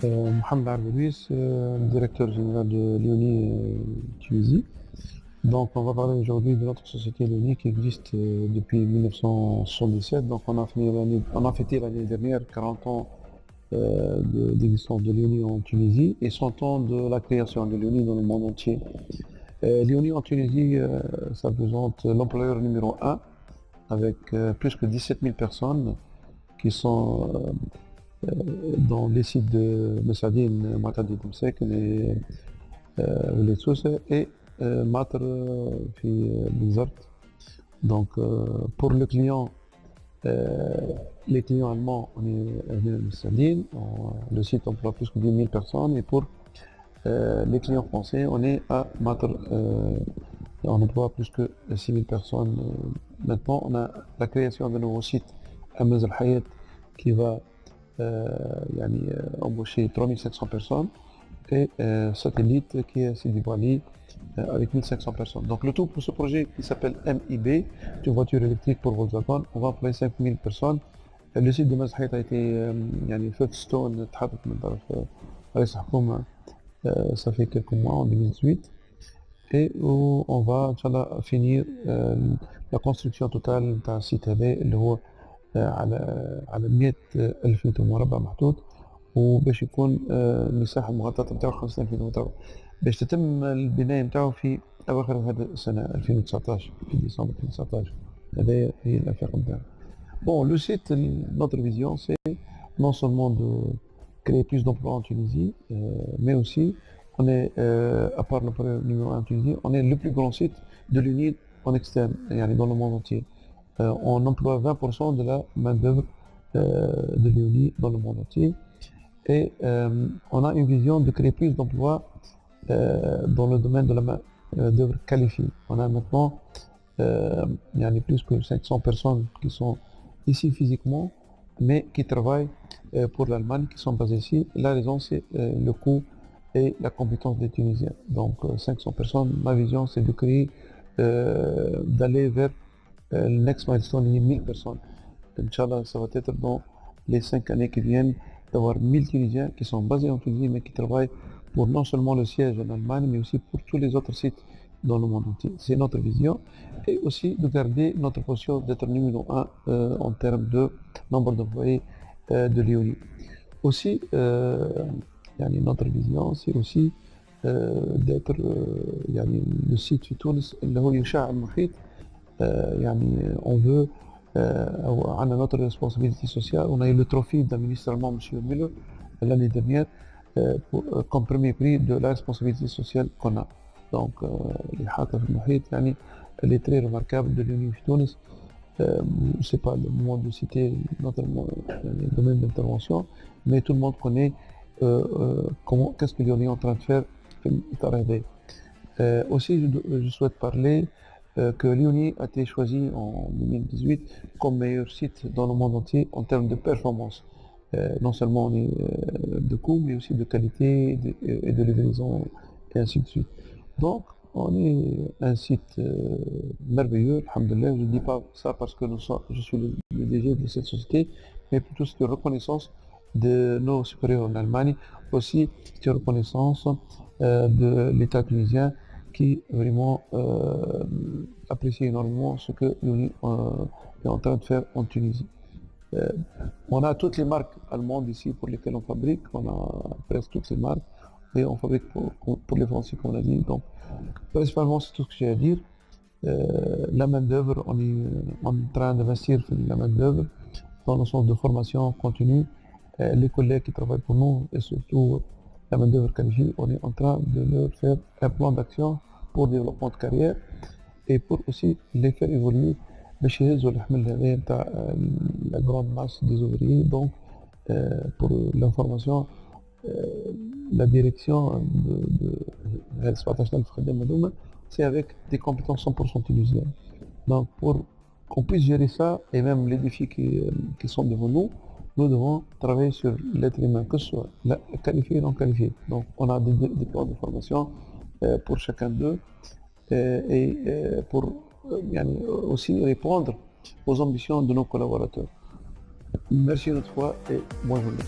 Mohamed Arboulis, directeur général de Léonie Tunisie. Donc, on va parler aujourd'hui de notre société Léonie qui existe depuis 1977. Donc, on a fêté l'année dernière 40 ans d'existence de Léonie en Tunisie et 100 ans de la création de Léonie dans le monde entier. Léonie en Tunisie, ça représente l'employeur numéro un avec plus que 17 000 personnes qui sont dans les sites de Messadine, Matadi Temsek, les Sousse et Matr في Bizart. Donc pour le client, les clients allemands, on est à Messadine, le site emploie plus que 10 000 personnes et pour les clients français, on est à Matr, on emploie plus que 6 000 personnes. Maintenant, on a la création de nouveaux sites à Mez El Hayat qui va embaucher 3500 personnes et Satellite qui est à Sidi Bouali avec 1500 personnes. Donc le tout pour ce projet qui s'appelle MIB, une voiture électrique pour Volkswagen, on va employer 5000 personnes. Le site de Mazahit a été first stone اتحطت من طرف رئيس الحكومة ça fait quelques mois en 2018 et où on va Inch'Allah finir la construction totale d'un site هذا اللي هو على 100,000 متر مربع محدود وباش يكون المساحة المغطاة نتاعو 5000 متر مربع باش تتم البناية نتاعو في أواخر هذه السنة 2019 في ديسمبر 2019 هذه هي الآفاق نتاعو. Bon, le site, notre vision, c'est non seulement de créer plus d'emplois en Tunisie, mais aussi, on est, à part l'employeur numéro 1 en Tunisie, on est le plus grand site de l'UNIT en externe, dans le monde entier. On emploie 20% de la main-d'œuvre de l'UNI dans le monde entier. Et on a une vision de créer plus d'emplois dans le domaine de la main-d'œuvre qualifiée. On a maintenant il y a plus que 500 personnes qui sont ici physiquement, mais qui travaillent pour l'Allemagne, qui sont basées ici. La raison, c'est le coût et la compétence des Tunisiens. Donc 500 personnes, ma vision, c'est de créer, d'aller vers le next milestone, il y a 1000 personnes. Inch'Allah, ça va être dans les 5 années qui viennent, d'avoir 1000 Tunisiens qui sont basés en Tunisie, mais qui travaillent pour non seulement le siège en Allemagne, mais aussi pour tous les autres sites dans le monde entier. C'est notre vision. Et aussi de garder notre position d'être numéro 1 en termes de nombre d'employés de Léonie. Aussi, notre vision, c'est aussi d'être le site في تونس اللي هو يشع المحيط. On veut on a notre responsabilité sociale. On a eu le trophée d'un ministre allemand, M. Müller, l'année dernière, comme premier prix de la responsabilité sociale qu'on a. Donc, l'Ihata في المحيط, elle est très remarquable de l'Union de Tunis. C'est pas le moment de citer notre domaine d'intervention, mais tout le monde connaît qu'est-ce que l'Union est en train de faire. Aussi, je souhaite parler que Léonie a été choisi en 2018 comme meilleur site dans le monde entier en termes de performance. Non seulement on est de coût, mais aussi de qualité et de livraison, et ainsi de suite. Donc, on est un site merveilleux, alhamdoulilah. Je ne dis pas ça parce que je suis le DG de cette société, mais plutôt c'est une reconnaissance de nos supérieurs en Allemagne, aussi c'est une reconnaissance de l'État tunisien qui vraiment apprécie énormément ce que l'Uni est en train de faire en Tunisie. On a toutes les marques allemandes ici pour lesquelles on fabrique, on a presque toutes les marques, et on fabrique pour les Français comme on a dit. Donc, principalement c'est tout ce que j'ai à dire. La main d'œuvre, on est en train d'investir dans la main d'œuvre dans le sens de formation continue. Les collègues qui travaillent pour nous et surtout la main d'œuvre qualifiée, on est en train de leur faire un plan d'action pour le développement de carrière et pour aussi les faire évoluer باش يهزوا الحمل هذايا نتاع la grande masse des ouvriers. Donc pour l'information, la direction de 17,000 خدام هذوما c'est avec des compétences 100% tunisiennes. Donc pour qu'on puisse gérer ça et même les défis qui sont devant nous, nous devons travailler sur l'être humain, que ce soit qualifié et non qualifié. Donc on a des plans de formation pour chacun d'eux et pour aussi répondre aux ambitions de nos collaborateurs. Merci une autre fois et bonne journée.